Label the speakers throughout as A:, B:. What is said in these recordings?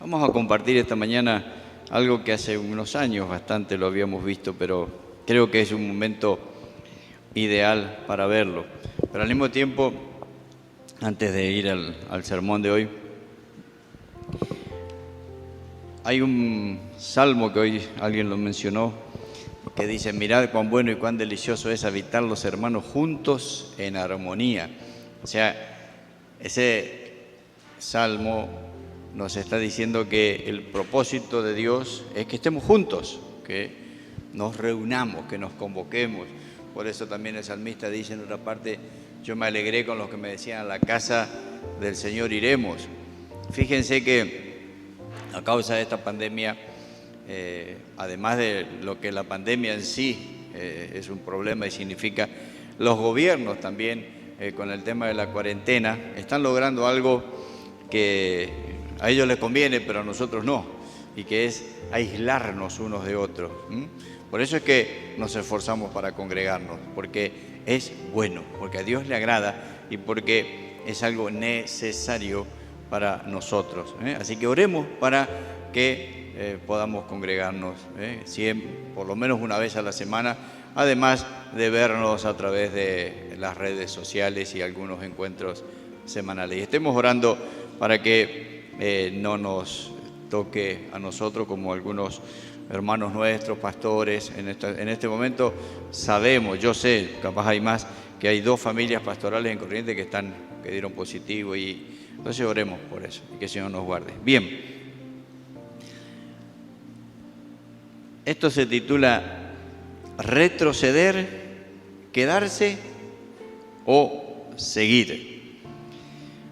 A: Vamos a compartir esta mañana algo que hace unos años bastante lo habíamos visto, pero creo que es un momento ideal para verlo. Pero al mismo tiempo, antes de ir al sermón de hoy, hay un salmo que hoy alguien lo mencionó, que dice: mirad cuán bueno y cuán delicioso es habitar los hermanos juntos en armonía. O sea, ese salmo nos está diciendo que el propósito de Dios es que estemos juntos, que nos reunamos, que nos convoquemos. Por eso también el salmista dice en otra parte: yo me alegré con los que me decían, a la casa del Señor iremos. Fíjense que a causa de esta pandemia, además de lo que la pandemia en sí es un problema y significa, los gobiernos también con el tema de la cuarentena están logrando algo que a ellos les conviene, pero a nosotros no, y que es aislarnos unos de otros. Por eso es que nos esforzamos para congregarnos, porque es bueno, porque a Dios le agrada y porque es algo necesario para nosotros. Así que oremos para que podamos congregarnos, por lo menos una vez a la semana, además de vernos a través de las redes sociales y algunos encuentros semanales. Y estemos orando para que no nos toque a nosotros, como algunos hermanos nuestros, pastores. En este momento sabemos, yo sé, capaz hay más, que hay 2 familias pastorales en Corrientes que dieron positivo, y entonces oremos por eso y que el Señor nos guarde. Bien, esto se titula retroceder, quedarse o seguir.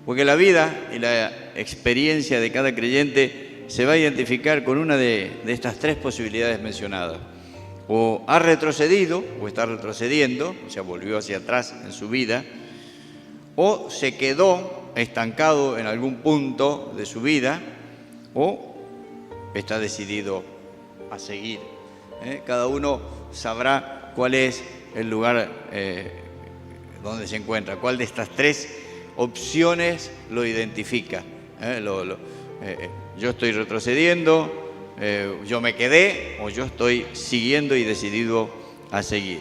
A: Porque la vida y la experiencia de cada creyente se va a identificar con una de estas 3 posibilidades mencionadas. O ha retrocedido, o está retrocediendo, o sea, volvió hacia atrás en su vida, o se quedó estancado en algún punto de su vida, o está decidido a seguir. Cada uno sabrá cuál es el lugar donde se encuentra, cuál de estas 3 opciones lo identifica. Yo estoy retrocediendo, yo me quedé, o yo estoy siguiendo y decidido a seguir.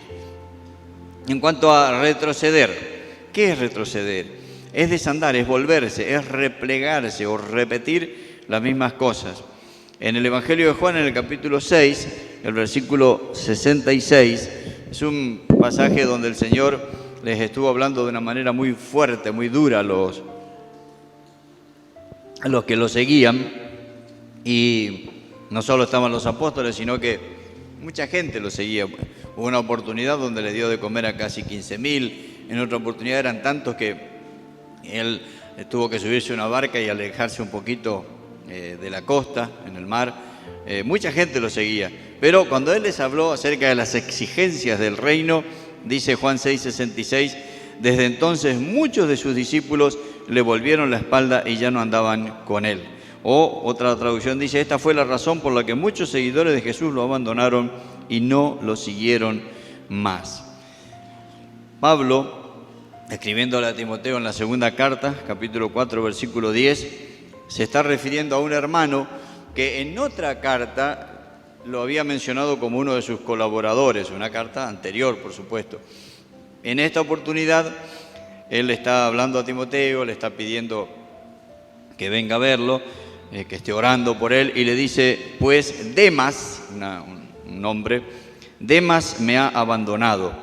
A: En cuanto a retroceder, ¿qué es retroceder? Es desandar, es volverse, es replegarse o repetir las mismas cosas. En el Evangelio de Juan, en el capítulo 6, el versículo 66, es un pasaje donde el Señor les estuvo hablando de una manera muy fuerte, muy dura a los que lo seguían. Y no solo estaban los apóstoles, sino que mucha gente lo seguía. Hubo una oportunidad donde le dio de comer a casi 15.000. En otra oportunidad eran tantos que él tuvo que subirse a una barca y alejarse un poquito de la costa, en el mar. Mucha gente lo seguía. Pero cuando él les habló acerca de las exigencias del reino, dice Juan 6:66, desde entonces muchos de sus discípulos le volvieron la espalda y ya no andaban con él. O otra traducción dice: esta fue la razón por la que muchos seguidores de Jesús lo abandonaron y no lo siguieron más. Pablo, escribiéndole a Timoteo en la segunda carta, capítulo 4, versículo 10, se está refiriendo a un hermano que en otra carta lo había mencionado como uno de sus colaboradores, una carta anterior, por supuesto. En esta oportunidad, él le está hablando a Timoteo, le está pidiendo que venga a verlo, que esté orando por él, y le dice: pues Demas, un nombre, Demas me ha abandonado,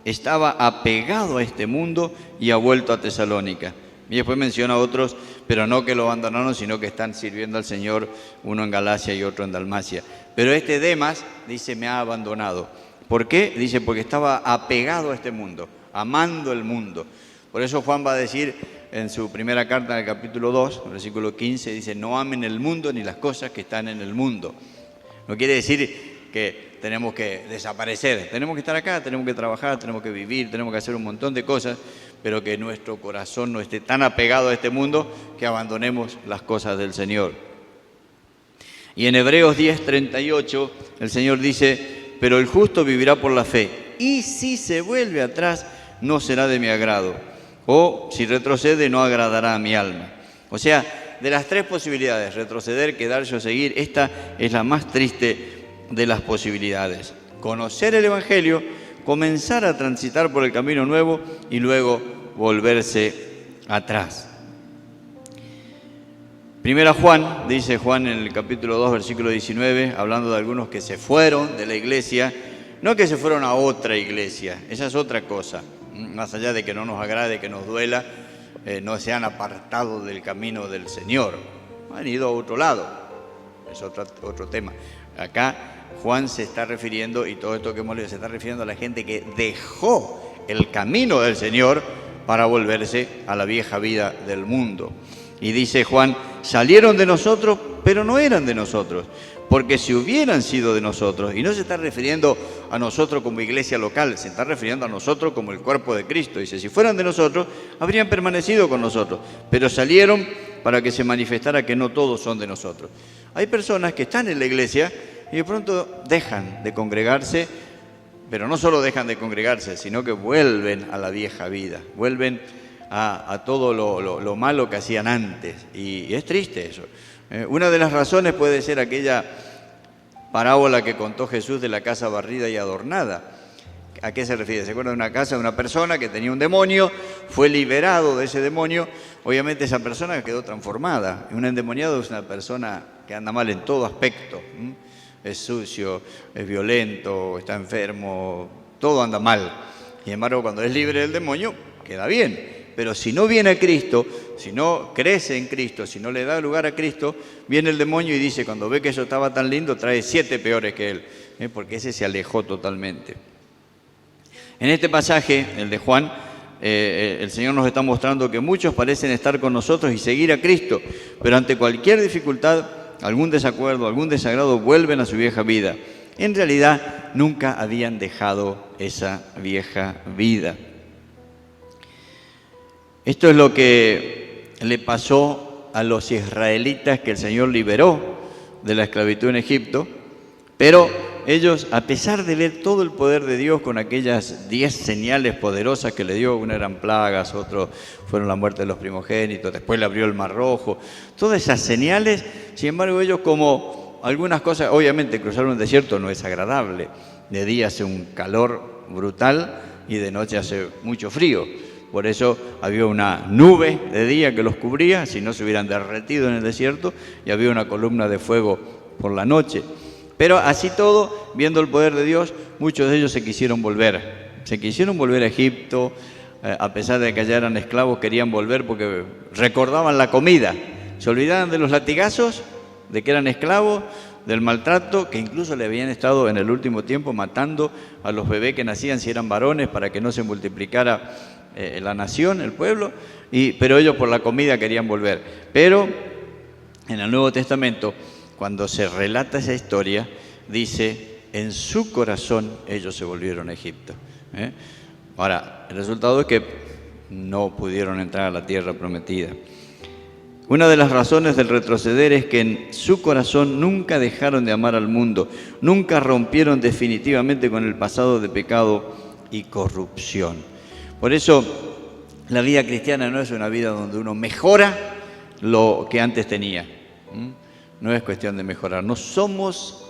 A: estaba apegado a este mundo y ha vuelto a Tesalónica. Y después menciona a otros, pero no que lo abandonaron, sino que están sirviendo al Señor, uno en Galacia y otro en Dalmacia. Pero este Demas, dice, me ha abandonado. ¿Por qué? Dice, porque estaba apegado a este mundo, amando el mundo. Por eso Juan va a decir en su primera carta, en el capítulo 2, versículo 15, dice: no amen el mundo ni las cosas que están en el mundo. No quiere decir que tenemos que desaparecer, tenemos que estar acá, tenemos que trabajar, tenemos que vivir, tenemos que hacer un montón de cosas, pero que nuestro corazón no esté tan apegado a este mundo que abandonemos las cosas del Señor. Y en Hebreos 10:38 el Señor dice: pero el justo vivirá por la fe, y si se vuelve atrás no será de mi agrado, o si retrocede no agradará a mi alma. O sea, de las tres posibilidades, retroceder, quedarse o seguir, esta es la más triste de las posibilidades. Conocer el Evangelio, comenzar a transitar por el camino nuevo y luego volverse atrás. Primera Juan, dice Juan en el capítulo 2, versículo 19, hablando de algunos que se fueron de la iglesia, no que se fueron a otra iglesia, esa es otra cosa, más allá de que no nos agrade, que nos duela, no se han apartado del camino del Señor, han ido a otro lado, es otro tema. Acá Juan se está refiriendo, y todo esto que hemos leído, se está refiriendo a la gente que dejó el camino del Señor para volverse a la vieja vida del mundo. Y dice Juan, salieron de nosotros, pero no eran de nosotros, porque si hubieran sido de nosotros, y no se está refiriendo a nosotros como iglesia local, se está refiriendo a nosotros como el cuerpo de Cristo. Dice, si fueran de nosotros, habrían permanecido con nosotros, pero salieron para que se manifestara que no todos son de nosotros. Hay personas que están en la iglesia y de pronto dejan de congregarse, pero no solo dejan de congregarse, sino que vuelven a la vieja vida, vuelven a todo lo malo que hacían antes, y es triste eso. Una de las razones puede ser aquella parábola que contó Jesús de la casa barrida y adornada. ¿A qué se refiere? ¿Se acuerda de una casa de una persona que tenía un demonio, fue liberado de ese demonio? Obviamente esa persona quedó transformada. Un endemoniado es una persona que anda mal en todo aspecto. Es sucio, es violento, está enfermo, todo anda mal. Sin embargo, cuando es libre del demonio, queda bien. Pero si no viene a Cristo, si no crece en Cristo, si no le da lugar a Cristo, viene el demonio y dice, cuando ve que eso estaba tan lindo, trae 7 peores que él, porque ese se alejó totalmente. En este pasaje, el de Juan, el Señor nos está mostrando que muchos parecen estar con nosotros y seguir a Cristo, pero ante cualquier dificultad, algún desacuerdo, algún desagrado, vuelven a su vieja vida. En realidad, nunca habían dejado esa vieja vida. Esto es lo que le pasó a los israelitas que el Señor liberó de la esclavitud en Egipto, pero ellos, a pesar de ver todo el poder de Dios con aquellas 10 señales poderosas que le dio, una eran plagas, otros fueron la muerte de los primogénitos, después le abrió el Mar Rojo, todas esas señales, sin embargo ellos como algunas cosas, obviamente cruzar un desierto no es agradable, de día hace un calor brutal y de noche hace mucho frío. Por eso había una nube de día que los cubría, si no se hubieran derretido en el desierto, y había una columna de fuego por la noche. Pero así todo, viendo el poder de Dios, muchos de ellos se quisieron volver a Egipto, a pesar de que allá eran esclavos, querían volver porque recordaban la comida, se olvidaban de los latigazos, de que eran esclavos, del maltrato, que incluso le habían estado en el último tiempo matando a los bebés que nacían si eran varones para que no se multiplicara la nación, el pueblo, pero ellos por la comida querían volver. Pero en el Nuevo Testamento, cuando se relata esa historia, dice, en su corazón ellos se volvieron a Egipto. Ahora, el resultado es que no pudieron entrar a la tierra prometida. Una de las razones del retroceder es que en su corazón nunca dejaron de amar al mundo, nunca rompieron definitivamente con el pasado de pecado y corrupción. Por eso, la vida cristiana no es una vida donde uno mejora lo que antes tenía. No es cuestión de mejorar. No somos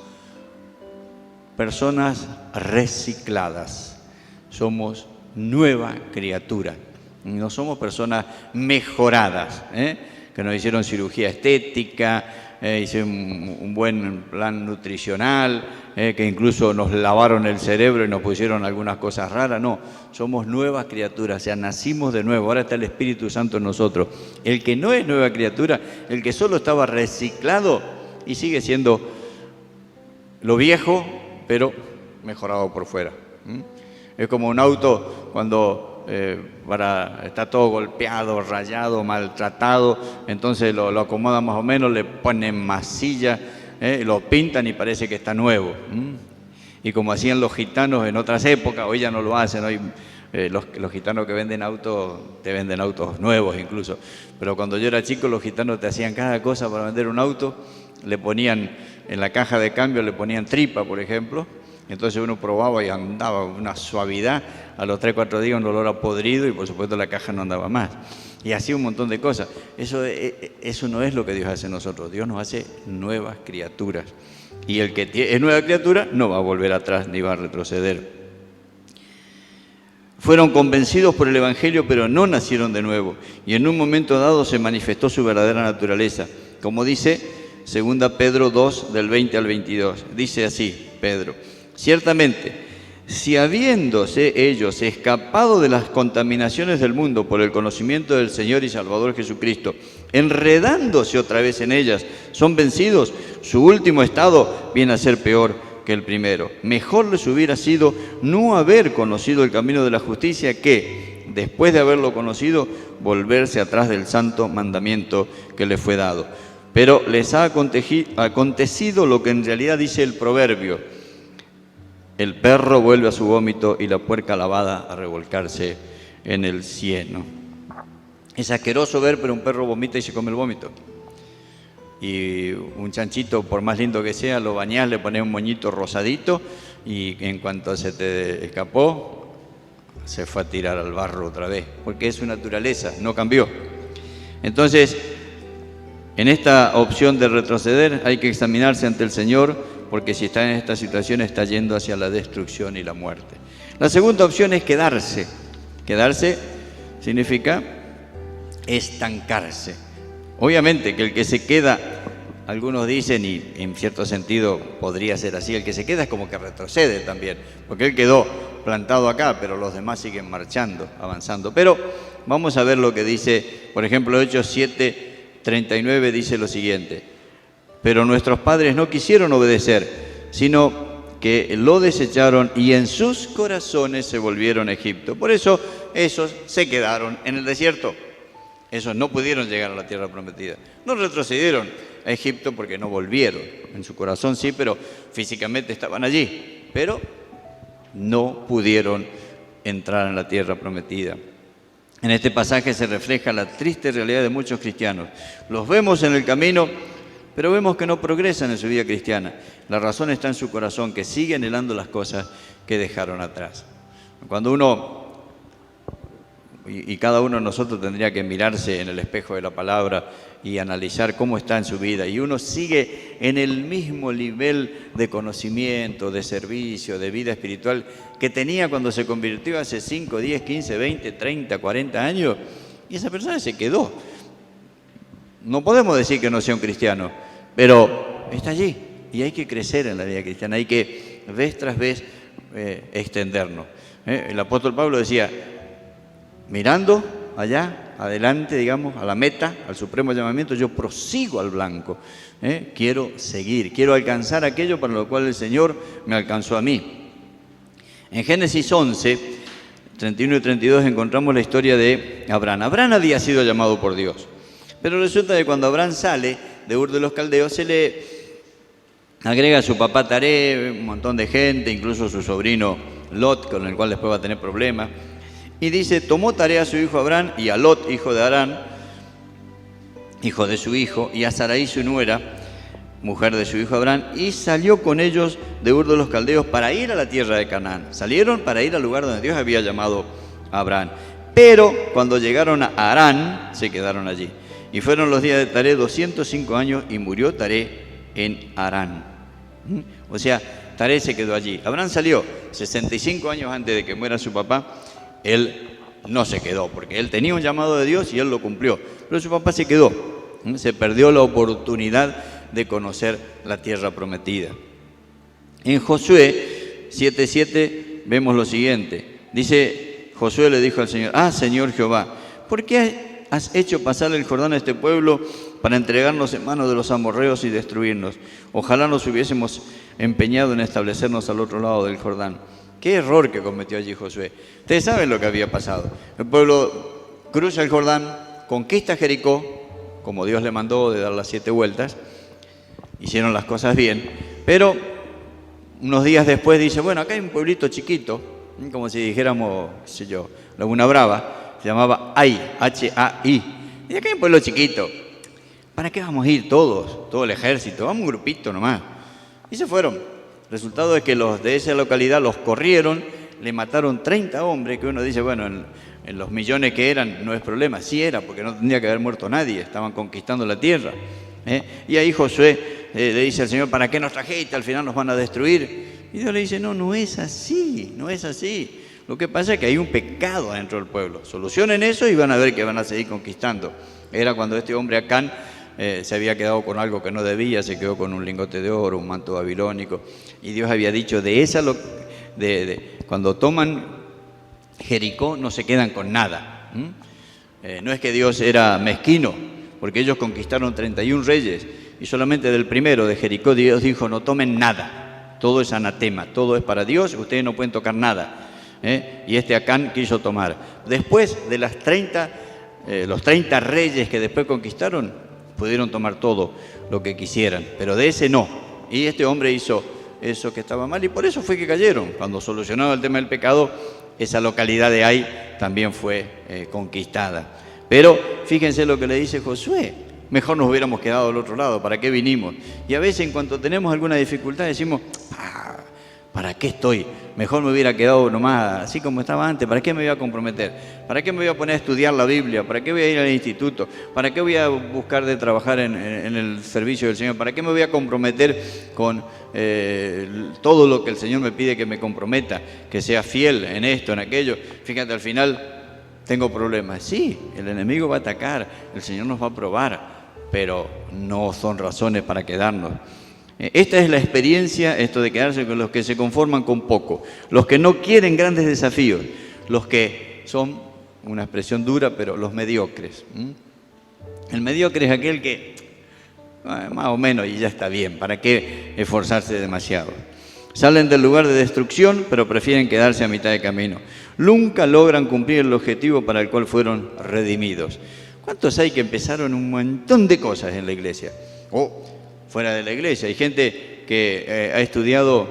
A: personas recicladas. Somos nueva criatura. No somos personas mejoradas, que nos hicieron cirugía estética, hicieron un buen plan nutricional, que incluso nos lavaron el cerebro y nos pusieron algunas cosas raras. No, somos nuevas criaturas, o sea, nacimos de nuevo. Ahora está el Espíritu Santo en nosotros. El que no es nueva criatura, el que solo estaba reciclado y sigue siendo lo viejo, pero mejorado por fuera. Es como un auto cuando está todo golpeado, rayado, maltratado, entonces lo acomodan más o menos, le ponen masilla, lo pintan y parece que está nuevo. Y como hacían los gitanos en otras épocas, hoy ya no lo hacen, hoy los gitanos que venden autos, te venden autos nuevos incluso, pero cuando yo era chico los gitanos te hacían cada cosa para vender un auto, le ponían en la caja de cambio, le ponían tripa, por ejemplo. Entonces uno probaba y andaba una suavidad, a los 3 o 4 días un olor a podrido y por supuesto la caja no andaba más. y así un montón de cosas. Eso no es lo que Dios hace en nosotros. Dios nos hace nuevas criaturas. Y el que es nueva criatura no va a volver atrás ni va a retroceder. Fueron convencidos por el Evangelio, pero no nacieron de nuevo. Y en un momento dado se manifestó su verdadera naturaleza. Como dice 2 Pedro 2, del 20 al 22. Dice así, Pedro: ciertamente, si habiéndose ellos escapado de las contaminaciones del mundo por el conocimiento del Señor y Salvador Jesucristo, enredándose otra vez en ellas, son vencidos, su último estado viene a ser peor que el primero. Mejor les hubiera sido no haber conocido el camino de la justicia que, después de haberlo conocido, volverse atrás del santo mandamiento que les fue dado. Pero les ha acontecido lo que en realidad dice el proverbio: el perro vuelve a su vómito y la puerca lavada a revolcarse en el cieno. Es asqueroso ver, pero un perro vomita y se come el vómito. Y un chanchito, por más lindo que sea, lo bañás, le pones un moñito rosadito y en cuanto se te escapó, se fue a tirar al barro otra vez, porque es su naturaleza, no cambió. Entonces, en esta opción de retroceder hay que examinarse ante el Señor, porque si está en esta situación está yendo hacia la destrucción y la muerte. La segunda opción es quedarse. Quedarse significa estancarse. Obviamente que el que se queda, algunos dicen, y en cierto sentido podría ser así, el que se queda es como que retrocede también, porque él quedó plantado acá, pero los demás siguen marchando, avanzando. Pero vamos a ver lo que dice, por ejemplo, Hechos 7:39 dice lo siguiente: pero nuestros padres no quisieron obedecer, sino que lo desecharon y en sus corazones se volvieron a Egipto. Por eso esos se quedaron en el desierto. Esos no pudieron llegar a la tierra prometida. No retrocedieron a Egipto porque no volvieron. En su corazón sí, pero físicamente estaban allí. Pero no pudieron entrar en la tierra prometida. En este pasaje se refleja la triste realidad de muchos cristianos. Los vemos en el camino, pero vemos que no progresan en su vida cristiana. La razón está en su corazón, que sigue anhelando las cosas que dejaron atrás. Cuando uno, y cada uno de nosotros tendría que mirarse en el espejo de la palabra y analizar cómo está en su vida, y uno sigue en el mismo nivel de conocimiento, de servicio, de vida espiritual que tenía cuando se convirtió hace 5, 10, 15, 20, 30, 40 años, y esa persona se quedó. No podemos decir que no sea un cristiano, pero está allí y hay que crecer en la vida cristiana, hay que vez tras vez extendernos. El apóstol Pablo decía, mirando allá, adelante, digamos, a la meta, al supremo llamamiento, yo prosigo al blanco. Quiero seguir, quiero alcanzar aquello para lo cual el Señor me alcanzó a mí. En Génesis 11, 31 y 32 encontramos la historia de Abraham. Abraham había sido llamado por Dios, pero resulta que cuando Abraham sale de Ur de los Caldeos, se le agrega a su papá Taré, un montón de gente, incluso su sobrino Lot, con el cual después va a tener problemas. Y dice, tomó Taré a su hijo Abraham y a Lot, hijo de Harán, hijo de su hijo, y a Sarai su nuera, mujer de su hijo Abraham, y salió con ellos de Ur de los Caldeos para ir a la tierra de Canaán. Salieron para ir al lugar donde Dios había llamado a Abraham. Pero cuando llegaron a Harán, se quedaron allí. Y fueron los días de Taré 205 años y murió Taré en Harán. O sea, Taré se quedó allí. Abraham salió 65 años antes de que muera su papá. Él no se quedó, porque él tenía un llamado de Dios y él lo cumplió. Pero su papá se quedó. Se perdió la oportunidad de conocer la tierra prometida. En Josué 7:7 vemos lo siguiente. Dice, Josué le dijo al Señor, Señor Jehová, ¿por qué has hecho pasar el Jordán a este pueblo para entregarnos en manos de los amorreos y destruirnos? Ojalá nos hubiésemos empeñado en establecernos al otro lado del Jordán. Qué error que cometió allí Josué. Ustedes saben lo que había pasado. El pueblo cruza el Jordán, conquista Jericó, como Dios le mandó de dar las 7 vueltas. Hicieron las cosas bien, pero unos días después dice, bueno, acá hay un pueblito chiquito, como si dijéramos, qué sé yo, Laguna Brava, se llamaba Ai, H-A-I. Y acá hay un pueblo chiquito. ¿Para qué vamos a ir todos, todo el ejército? Vamos un grupito nomás. Y se fueron. Resultado es que los de esa localidad los corrieron, le mataron 30 hombres, que uno dice, bueno, En los millones que eran no es problema, sí era, porque no tendría que haber muerto nadie, estaban conquistando la tierra. Y ahí Josué le dice al Señor, ¿para qué nos trajiste? Al final nos van a destruir. Y Dios le dice, no, no es así, no es así. Lo que pasa es que hay un pecado dentro del pueblo. Solucionen eso y van a ver que van a seguir conquistando. Era cuando este hombre Acán se había quedado con algo que no debía, se quedó con un lingote de oro, un manto babilónico. Y Dios había dicho, cuando toman Jericó no se quedan con nada. No es que Dios era mezquino, porque ellos conquistaron 31 reyes y solamente del primero, de Jericó, Dios dijo, no tomen nada. Todo es anatema, todo es para Dios, ustedes no pueden tocar nada. Y este Acán quiso tomar. Después de los 30 reyes que después conquistaron, pudieron tomar todo lo que quisieran, pero de ese no. Y este hombre hizo eso que estaba mal y por eso fue que cayeron. Cuando solucionaron el tema del pecado, esa localidad de Ai también fue conquistada. Pero fíjense lo que le dice Josué. Mejor nos hubiéramos quedado al otro lado, ¿para qué vinimos? Y a veces en cuanto tenemos alguna dificultad decimos, ¿para qué estoy? Mejor me hubiera quedado nomás así como estaba antes. ¿Para qué me voy a comprometer? ¿Para qué me voy a poner a estudiar la Biblia? ¿Para qué voy a ir al instituto? ¿Para qué voy a buscar de trabajar en el servicio del Señor? ¿Para qué me voy a comprometer con todo lo que el Señor me pide que me comprometa? Que sea fiel en esto, en aquello. Fíjate, al final tengo problemas. Sí, el enemigo va a atacar, el Señor nos va a probar, pero no son razones para quedarnos. Esta es la experiencia, esto de quedarse con los que se conforman con poco, los que no quieren grandes desafíos, los que son, una expresión dura, pero los mediocres. El mediocre es aquel que, más o menos, y ya está bien, ¿para qué esforzarse demasiado? Salen del lugar de destrucción, pero prefieren quedarse a mitad de camino. Nunca logran cumplir el objetivo para el cual fueron redimidos. ¿Cuántos hay que empezaron un montón de cosas en la iglesia? Fuera de la iglesia. Hay gente que ha estudiado,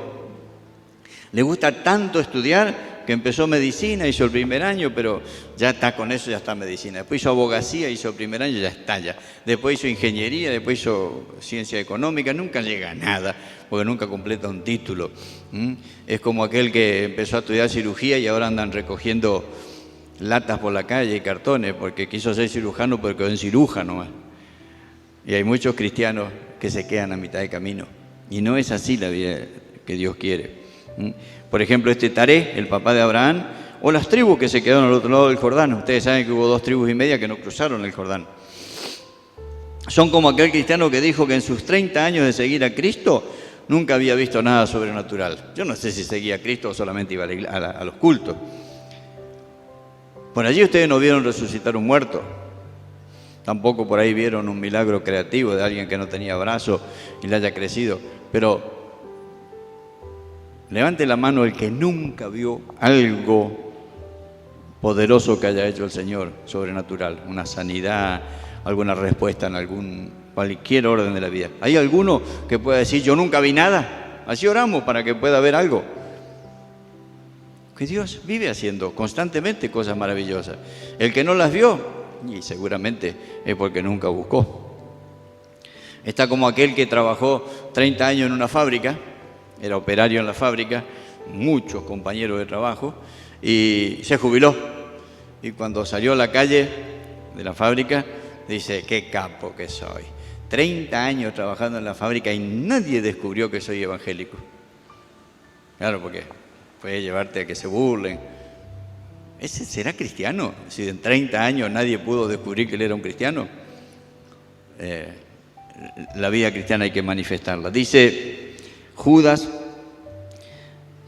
A: le gusta tanto estudiar que empezó medicina, hizo el primer año, pero ya está con eso, ya está medicina. Después hizo abogacía, hizo el primer año, ya está ya. Después hizo ingeniería, después hizo ciencia económica, nunca llega a nada, porque nunca completa un título. Es como aquel que empezó a estudiar cirugía y ahora andan recogiendo latas por la calle y cartones, porque quiso ser cirujano, pero quedó en cirujano. Y hay muchos cristianos que se quedan a mitad de camino. Y no es así la vida que Dios quiere. Por ejemplo, Taré, el papá de Abraham, o las tribus que se quedaron al otro lado del Jordán. Ustedes saben que hubo 2 tribus y media que no cruzaron el Jordán. Son como aquel cristiano que dijo que en sus 30 años de seguir a Cristo nunca había visto nada sobrenatural. Yo no sé si seguía a Cristo o solamente iba a los cultos. Por allí ustedes no vieron resucitar un muerto. Tampoco por ahí vieron un milagro creativo de alguien que no tenía brazo y le haya crecido. Pero levante la mano el que nunca vio algo poderoso que haya hecho el Señor, sobrenatural. Una sanidad, alguna respuesta en cualquier orden de la vida. ¿Hay alguno que pueda decir, yo nunca vi nada? Así oramos para que pueda haber algo. Que Dios vive haciendo constantemente cosas maravillosas. El que no las vio, y seguramente es porque nunca buscó. Está como aquel que trabajó 30 años en una fábrica, era operario en la fábrica, muchos compañeros de trabajo, y se jubiló. Y cuando salió a la calle de la fábrica, dice, qué capo que soy. 30 años trabajando en la fábrica y nadie descubrió que soy evangélico. Claro, porque puede llevarte a que se burlen. ¿Ese será cristiano? Si en 30 años nadie pudo descubrir que él era un cristiano. La vida cristiana hay que manifestarla. Dice Judas,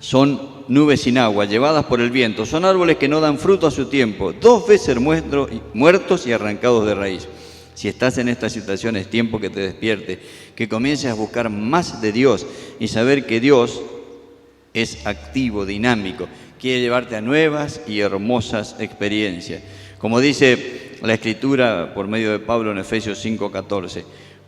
A: son nubes sin agua, llevadas por el viento. Son árboles que no dan fruto a su tiempo. 2 veces muertos y arrancados de raíz. Si estás en esta situación, es tiempo que te despiertes, que comiences a buscar más de Dios y saber que Dios es activo, dinámico. Quiere llevarte a nuevas y hermosas experiencias. Como dice la Escritura por medio de Pablo en Efesios 5:14,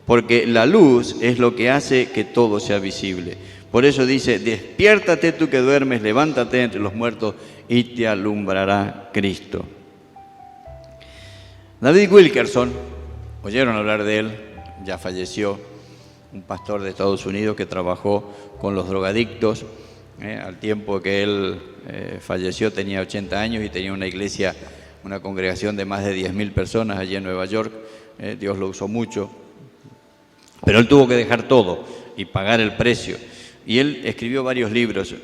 A: porque la luz es lo que hace que todo sea visible. Por eso dice, despiértate tú que duermes, levántate entre los muertos y te alumbrará Cristo. David Wilkerson, oyeron hablar de él, ya falleció, un pastor de Estados Unidos que trabajó con los drogadictos. Al tiempo que él falleció tenía 80 años y tenía una iglesia una congregación de más de 10.000 personas allí en Nueva York. Dios lo usó mucho, pero él tuvo que dejar todo y pagar el precio. Y él escribió varios libros.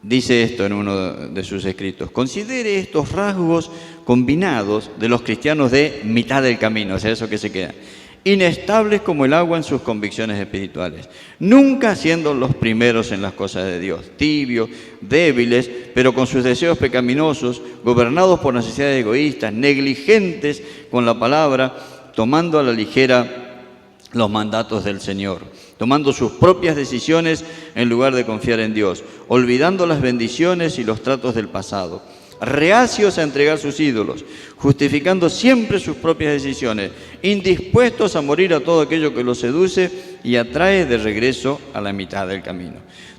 A: Dice esto en uno de sus escritos: considere estos rasgos combinados de los cristianos de mitad del camino, o sea, eso que se queda. Inestables como el agua en sus convicciones espirituales, nunca siendo los primeros en las cosas de Dios, tibios, débiles, pero con sus deseos pecaminosos, gobernados por necesidades egoístas, negligentes con la palabra, tomando a la ligera los mandatos del Señor, tomando sus propias decisiones en lugar de confiar en Dios, olvidando las bendiciones y los tratos del pasado, reacios a entregar sus ídolos, justificando siempre sus propias decisiones, indispuestos a morir a todo aquello que los seduce y atrae de regreso a la mitad del camino.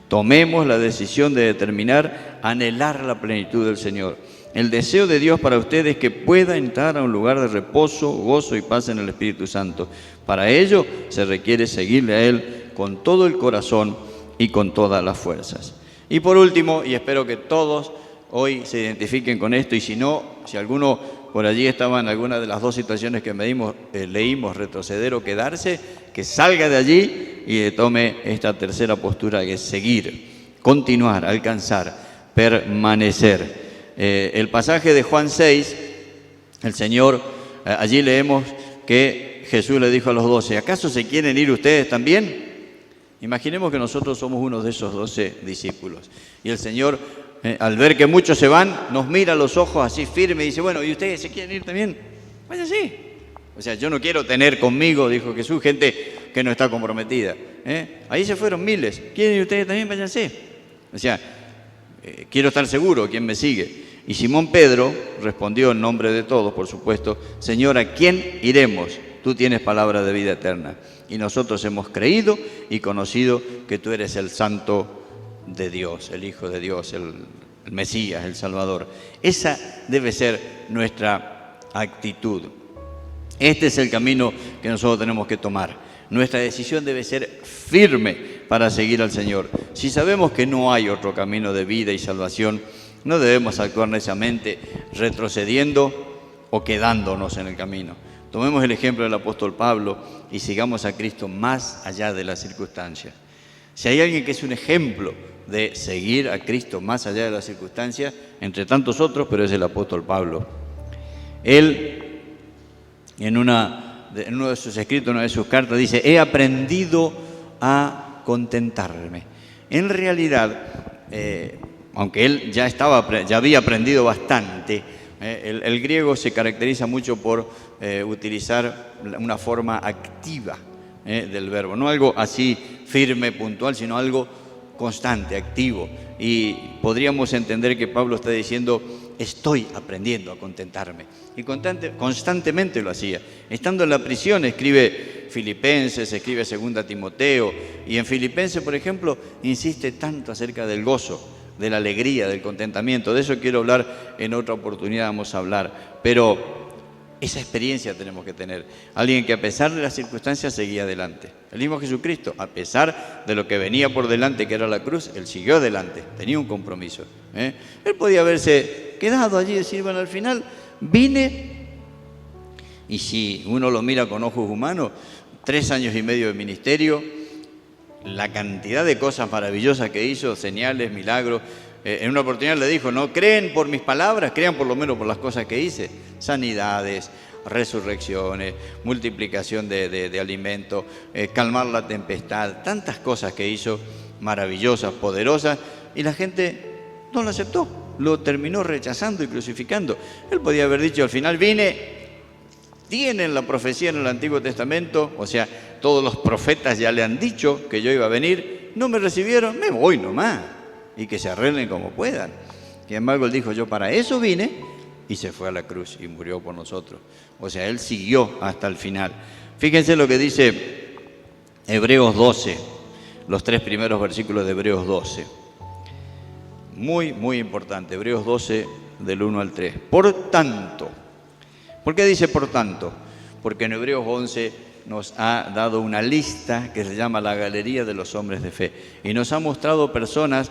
A: Tomemos la decisión de determinar, anhelar la plenitud del Señor. El deseo de Dios para ustedes es que pueda entrar a un lugar de reposo, gozo y paz en el Espíritu Santo. Para ello se requiere seguirle a Él con todo el corazón y con todas las fuerzas. Y por último, y espero que todos hoy se identifiquen con esto, y si no, si alguno por allí estaba en alguna de las dos situaciones que leímos, retroceder o quedarse, que salga de allí y tome esta tercera postura, que es seguir, continuar, alcanzar, permanecer. El pasaje de Juan 6, el Señor, allí leemos que Jesús le dijo a los 12, ¿acaso se quieren ir ustedes también? Imaginemos que nosotros somos uno de esos 12 discípulos. Y el Señor, al ver que muchos se van, nos mira a los ojos así firme y dice, bueno, ¿y ustedes se quieren ir también? Váyanse. O sea, yo no quiero tener conmigo, dijo Jesús, gente que no está comprometida. Ahí se fueron miles. ¿Quieren ir ustedes también? Váyanse. O sea, quiero estar seguro, ¿quién me sigue? Y Simón Pedro respondió en nombre de todos, por supuesto, Señor, ¿a quién iremos? Tú tienes palabra de vida eterna. Y nosotros hemos creído y conocido que tú eres el Santo de Dios, el Hijo de Dios, el Mesías, el Salvador. Esa debe ser nuestra actitud. Este es el camino que nosotros tenemos que tomar. Nuestra decisión debe ser firme para seguir al Señor. Si sabemos que no hay otro camino de vida y salvación, no debemos actuar neciamente retrocediendo o quedándonos en el camino. Tomemos el ejemplo del apóstol Pablo y sigamos a Cristo más allá de las circunstancias. Si hay alguien que es un ejemplo de seguir a Cristo más allá de las circunstancias, entre tantos otros, pero es el apóstol Pablo. Él, en uno de sus escritos, en una de sus cartas, dice, he aprendido a contentarme. En realidad, aunque él ya había aprendido bastante, el griego se caracteriza mucho por utilizar una forma activa del verbo, no algo así firme, puntual, sino algo constante, activo. Y podríamos entender que Pablo está diciendo, estoy aprendiendo a contentarme. Y constantemente lo hacía. Estando en la prisión, escribe Filipenses, escribe 2 Timoteo, y en Filipenses, por ejemplo, insiste tanto acerca del gozo, de la alegría, del contentamiento. De eso quiero hablar en otra oportunidad, vamos a hablar. Pero esa experiencia tenemos que tener. Alguien que a pesar de las circunstancias seguía adelante. El mismo Jesucristo, a pesar de lo que venía por delante, que era la cruz, Él siguió adelante, tenía un compromiso. Él podía haberse quedado allí y decir, bueno, al final vine, y si uno lo mira con ojos humanos, 3 años y medio de ministerio, la cantidad de cosas maravillosas que hizo, señales, milagros. En una oportunidad le dijo, no creen por mis palabras, crean por lo menos por las cosas que hice. Sanidades, resurrecciones, multiplicación de alimentos, calmar la tempestad, tantas cosas que hizo maravillosas, poderosas, y la gente no lo aceptó, lo terminó rechazando y crucificando. Él podía haber dicho, al final vine, tienen la profecía en el Antiguo Testamento, o sea, todos los profetas ya le han dicho que yo iba a venir, no me recibieron, me voy nomás, y que se arreglen como puedan. Sin embargo, él dijo, yo para eso vine, y se fue a la cruz y murió por nosotros. O sea, él siguió hasta el final. Fíjense lo que dice Hebreos 12, los 3 primeros versículos de Hebreos 12. Muy, muy importante, Hebreos 12, del 1 al 3. Por tanto, ¿por qué dice por tanto? Porque en Hebreos 11 nos ha dado una lista que se llama la galería de los hombres de fe. Y nos ha mostrado personas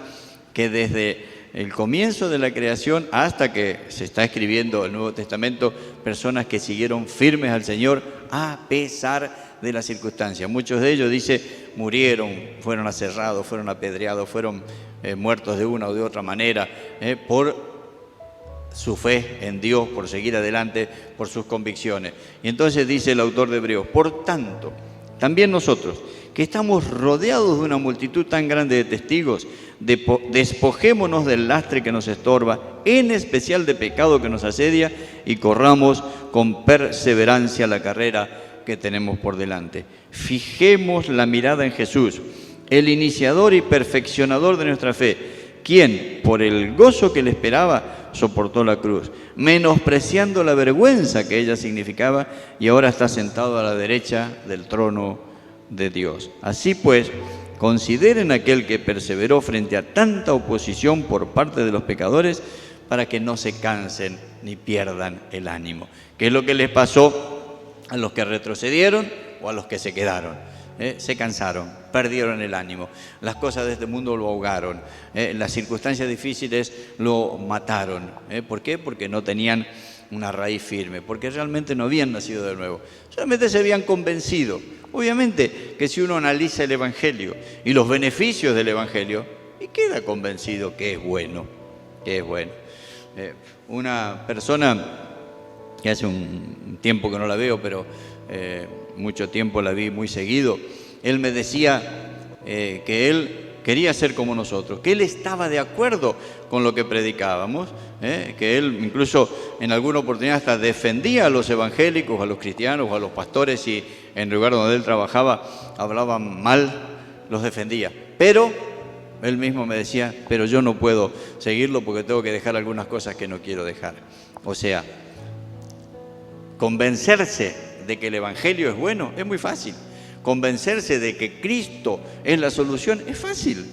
A: que desde el comienzo de la creación hasta que se está escribiendo el Nuevo Testamento, personas que siguieron firmes al Señor a pesar de las circunstancias. Muchos de ellos, dice, murieron, fueron aserrados, fueron apedreados, fueron muertos de una o de otra manera, por su fe en Dios, por seguir adelante, por sus convicciones. Y entonces dice el autor de Hebreos: por tanto, también nosotros, que estamos rodeados de una multitud tan grande de testigos, despojémonos del lastre que nos estorba, en especial de pecado que nos asedia, y corramos con perseverancia la carrera que tenemos por delante. Fijemos la mirada en Jesús, el iniciador y perfeccionador de nuestra fe, quien, por el gozo que le esperaba, soportó la cruz, menospreciando la vergüenza que ella significaba, y ahora está sentado a la derecha del trono de Dios. Así pues, consideren aquel que perseveró frente a tanta oposición por parte de los pecadores, para que no se cansen ni pierdan el ánimo. ¿Qué es lo que les pasó a los que retrocedieron o a los que se quedaron? Se cansaron, perdieron el ánimo, las cosas de este mundo lo ahogaron, las circunstancias difíciles lo mataron. ¿Por qué? Porque no tenían una raíz firme, porque realmente no habían nacido de nuevo, solamente se habían convencido. Obviamente que si uno analiza el Evangelio y los beneficios del Evangelio, y queda convencido que es bueno, que es bueno. Una persona que hace un tiempo que no la veo, pero mucho tiempo la vi muy seguido, él me decía que él quería ser como nosotros, que él estaba de acuerdo con lo que predicábamos, que él incluso en alguna oportunidad hasta defendía a los evangélicos, a los cristianos o a los pastores, y en el lugar donde él trabajaba hablaban mal, los defendía. Pero él mismo me decía: pero yo no puedo seguirlo porque tengo que dejar algunas cosas que no quiero dejar. O sea, convencerse de que el Evangelio es bueno es muy fácil. Convencerse de que Cristo es la solución es fácil.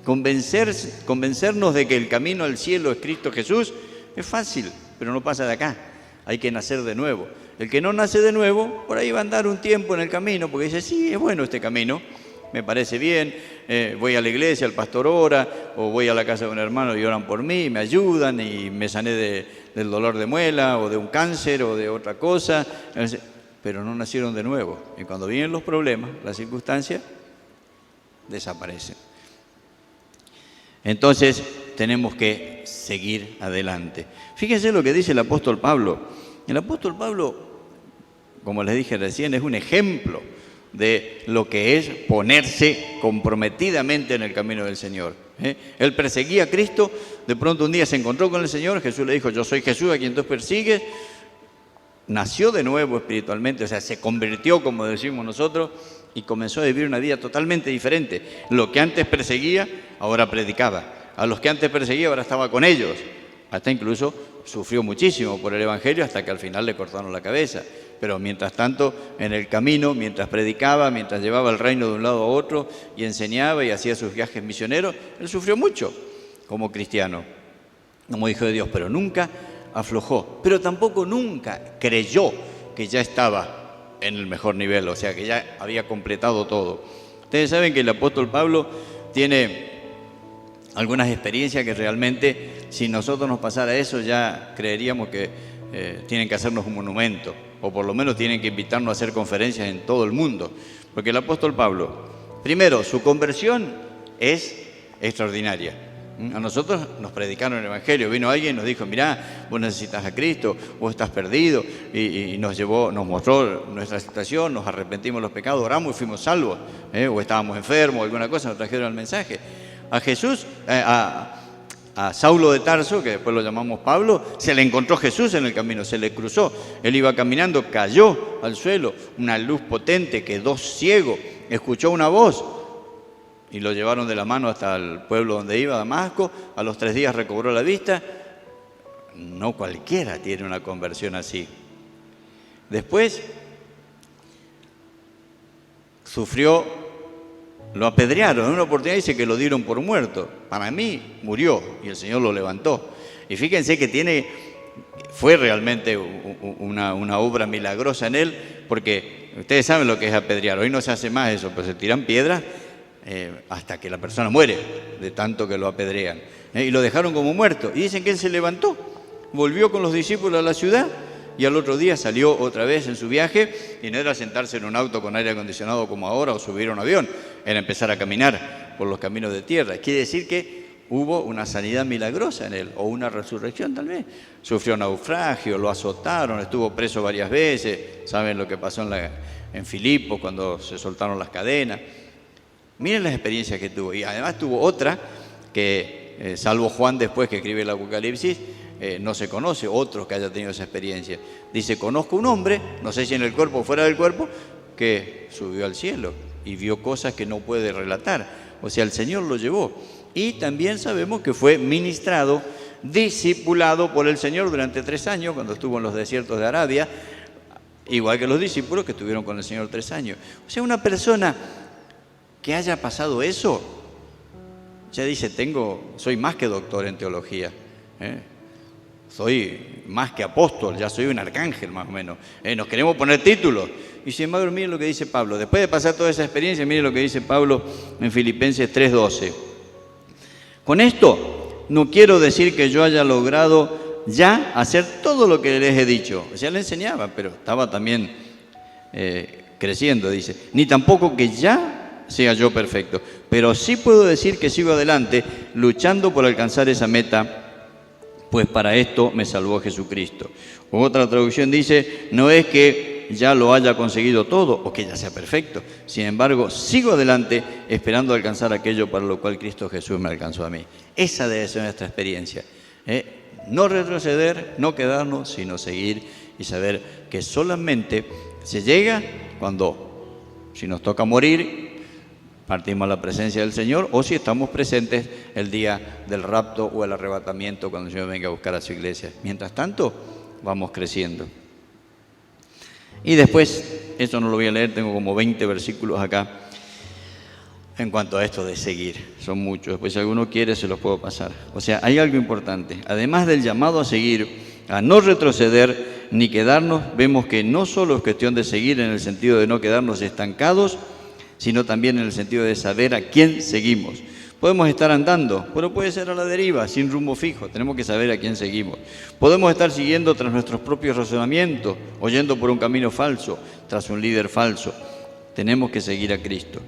A: Convencernos de que el camino al cielo es Cristo Jesús es fácil, pero no pasa de acá. Hay que nacer de nuevo. El que no nace de nuevo, por ahí va a andar un tiempo en el camino, porque dice: sí, es bueno este camino, me parece bien, voy a la iglesia, el pastor ora, o voy a la casa de un hermano y oran por mí, me ayudan y me sané del dolor de muela, o de un cáncer, o de otra cosa, pero no nacieron de nuevo. Y cuando vienen los problemas, las circunstancias, desaparecen. Entonces tenemos que seguir adelante. Fíjense lo que dice el apóstol Pablo. El apóstol Pablo, como les dije recién, es un ejemplo de lo que es ponerse comprometidamente en el camino del Señor. Él perseguía a Cristo, de pronto un día se encontró con el Señor, Jesús le dijo: yo soy Jesús a quien tú persigues. Nació de nuevo espiritualmente, o sea, se convirtió, como decimos nosotros, y comenzó a vivir una vida totalmente diferente. Lo que antes perseguía, ahora predicaba. A los que antes perseguía, ahora estaba con ellos. Hasta incluso sufrió muchísimo por el Evangelio, hasta que al final le cortaron la cabeza. Pero mientras tanto, en el camino, mientras predicaba, mientras llevaba el reino de un lado a otro y enseñaba y hacía sus viajes misioneros, él sufrió mucho como cristiano, como hijo de Dios, pero nunca aflojó, pero tampoco nunca creyó que ya estaba en el mejor nivel, o sea, que ya había completado todo. Ustedes saben que el apóstol Pablo tiene algunas experiencias que realmente, si nosotros nos pasara eso, ya creeríamos que tienen que hacernos un monumento, o por lo menos tienen que invitarnos a hacer conferencias en todo el mundo, porque el apóstol Pablo, primero, su conversión es extraordinaria. A nosotros nos predicaron el Evangelio, vino alguien y nos dijo: mirá, vos necesitas a Cristo, vos estás perdido, y nos mostró nuestra situación, nos arrepentimos de los pecados, oramos y fuimos salvos, o estábamos enfermos, alguna cosa, nos trajeron el mensaje. A Jesús, a Saulo de Tarso, que después lo llamamos Pablo, se le encontró Jesús en el camino, se le cruzó, él iba caminando, cayó al suelo, una luz potente, quedó ciego, escuchó una voz, y lo llevaron de la mano hasta el pueblo donde iba, Damasco. A los 3 días recobró la vista. No cualquiera tiene una conversión así. Después sufrió, lo apedrearon. En una oportunidad dice que lo dieron por muerto. Para mí murió y el Señor lo levantó. Y fíjense que fue realmente una obra milagrosa en él, porque ustedes saben lo que es apedrear. Hoy no se hace más eso, pues se tiran piedras hasta que la persona muere, de tanto que lo apedrean. y lo dejaron como muerto. Y dicen que él se levantó, volvió con los discípulos a la ciudad y al otro día salió otra vez en su viaje, y no era sentarse en un auto con aire acondicionado como ahora o subir a un avión, era empezar a caminar por los caminos de tierra. Quiere decir que hubo una sanidad milagrosa en él, o una resurrección tal vez. Sufrió naufragio, lo azotaron, estuvo preso varias veces. Saben lo que pasó en Filipos cuando se soltaron las cadenas. Miren las experiencias que tuvo. Y además tuvo otra que, salvo Juan después que escribe el Apocalipsis, no se conoce otro que haya tenido esa experiencia. Dice, conozco un hombre, no sé si en el cuerpo o fuera del cuerpo, que subió al cielo y vio cosas que no puede relatar. O sea, el Señor lo llevó. Y también sabemos que fue ministrado, discipulado por el Señor durante 3 años, cuando estuvo en los desiertos de Arabia, igual que los discípulos que estuvieron con el Señor 3 años. O sea, una persona que haya pasado eso, ya dice, soy más que doctor en teología, soy más que apóstol, ya soy un arcángel más o menos. Nos queremos poner títulos. Y sin embargo, miren lo que dice Pablo. Después de pasar toda esa experiencia, miren lo que dice Pablo en Filipenses 3:12. Con esto no quiero decir que yo haya logrado ya hacer todo lo que les he dicho. O sea, le enseñaba, pero estaba también creciendo, dice. Ni tampoco que ya sea yo perfecto. Pero sí puedo decir que sigo adelante luchando por alcanzar esa meta, pues para esto me salvó Jesucristo. Otra traducción dice, no es que ya lo haya conseguido todo o que ya sea perfecto. Sin embargo, sigo adelante esperando alcanzar aquello para lo cual Cristo Jesús me alcanzó a mí. Esa debe ser nuestra experiencia. No retroceder, no quedarnos, sino seguir y saber que solamente se llega cuando, si nos toca morir, partimos a la presencia del Señor, o si estamos presentes el día del rapto o el arrebatamiento cuando el Señor venga a buscar a su iglesia. Mientras tanto, vamos creciendo. Y después, esto no lo voy a leer, tengo como 20 versículos acá, en cuanto a esto de seguir. Son muchos, después si alguno quiere se los puedo pasar. O sea, hay algo importante. Además del llamado a seguir, a no retroceder ni quedarnos, vemos que no solo es cuestión de seguir en el sentido de no quedarnos estancados, sino también en el sentido de saber a quién seguimos. Podemos estar andando, pero puede ser a la deriva, sin rumbo fijo. Tenemos que saber a quién seguimos. Podemos estar siguiendo tras nuestros propios razonamientos, o yendo por un camino falso, tras un líder falso. Tenemos que seguir a Cristo.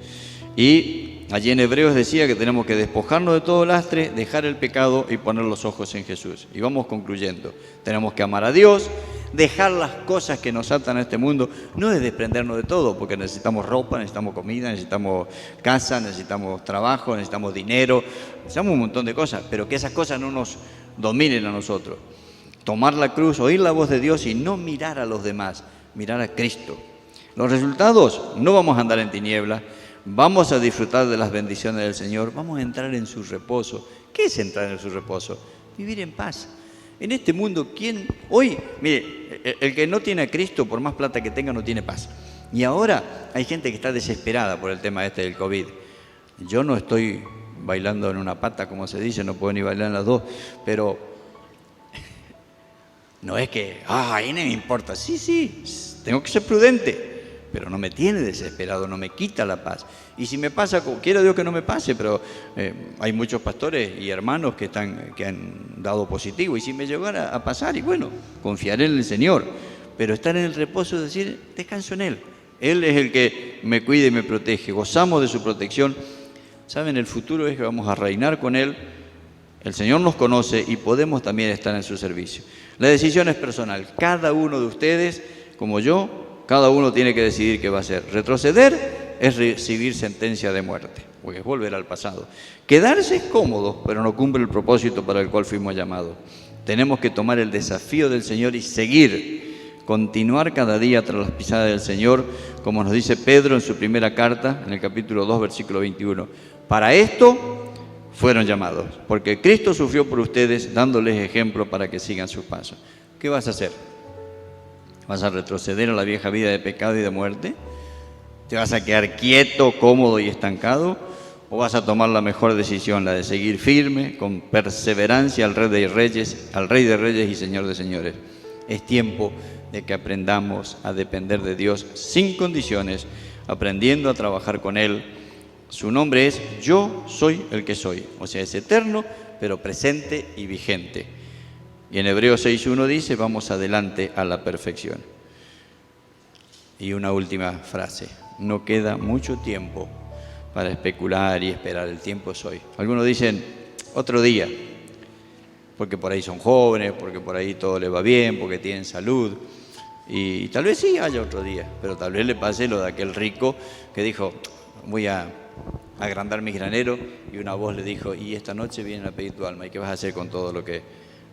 A: Y allí en Hebreos decía que tenemos que despojarnos de todo lastre, dejar el pecado y poner los ojos en Jesús. Y vamos concluyendo. Tenemos que amar a Dios, dejar las cosas que nos atan a este mundo. No es desprendernos de todo, porque necesitamos ropa, necesitamos comida, necesitamos casa, necesitamos trabajo, necesitamos dinero, necesitamos un montón de cosas, pero que esas cosas no nos dominen a nosotros. Tomar la cruz, oír la voz de Dios y no mirar a los demás, mirar a Cristo. Los resultados, no vamos a andar en tinieblas, vamos a disfrutar de las bendiciones del Señor, vamos a entrar en su reposo. ¿Qué es entrar en su reposo? Vivir en paz. En este mundo, ¿quién? Hoy, mire, el que no tiene a Cristo, por más plata que tenga, no tiene paz. Y ahora hay gente que está desesperada por el tema este del COVID. Yo no estoy bailando en una pata, como se dice, no puedo ni bailar en las dos, pero no es que, ahí no me importa. Sí, tengo que ser prudente, pero no me tiene desesperado, no me quita la paz. Y si me pasa, quiero Dios que no me pase, pero hay muchos pastores y hermanos que han dado positivo. Y si me llegara a pasar, y bueno, confiaré en el Señor. Pero estar en el reposo es decir, descanso en Él. Él es el que me cuida y me protege. Gozamos de su protección. ¿Saben? El futuro es que vamos a reinar con Él. El Señor nos conoce y podemos también estar en su servicio. La decisión es personal. Cada uno de ustedes, como yo, cada uno tiene que decidir qué va a hacer. Retroceder es recibir sentencia de muerte, porque es volver al pasado. Quedarse es cómodo, pero no cumple el propósito para el cual fuimos llamados. Tenemos que tomar el desafío del Señor y seguir, continuar cada día tras las pisadas del Señor, como nos dice Pedro en su primera carta, en el capítulo 2, versículo 21. Para esto fueron llamados, porque Cristo sufrió por ustedes, dándoles ejemplo para que sigan sus pasos. ¿Qué vas a hacer? ¿Vas a retroceder a la vieja vida de pecado y de muerte? ¿Te vas a quedar quieto, cómodo y estancado? ¿O vas a tomar la mejor decisión, la de seguir firme, con perseverancia al Rey de Reyes y Señor de Señores? Es tiempo de que aprendamos a depender de Dios sin condiciones, aprendiendo a trabajar con Él, Su nombre es Yo soy el que soy. O sea, es eterno, pero presente y vigente. Y en Hebreos 6.1 dice, vamos adelante a la perfección. Y una última frase, no queda mucho tiempo para especular y esperar, el tiempo es hoy. Algunos dicen, otro día, porque por ahí son jóvenes, porque por ahí todo les va bien, porque tienen salud. Y tal vez sí haya otro día, pero tal vez le pase lo de aquel rico que dijo, voy a agrandar mis graneros, y una voz le dijo, y esta noche vienen a pedir tu alma, ¿y qué vas a hacer con todo lo que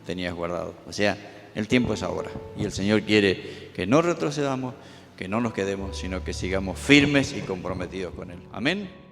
A: tenías guardado? O sea, el tiempo es ahora, y el Señor quiere que no retrocedamos, que no nos quedemos, sino que sigamos firmes y comprometidos con Él. Amén.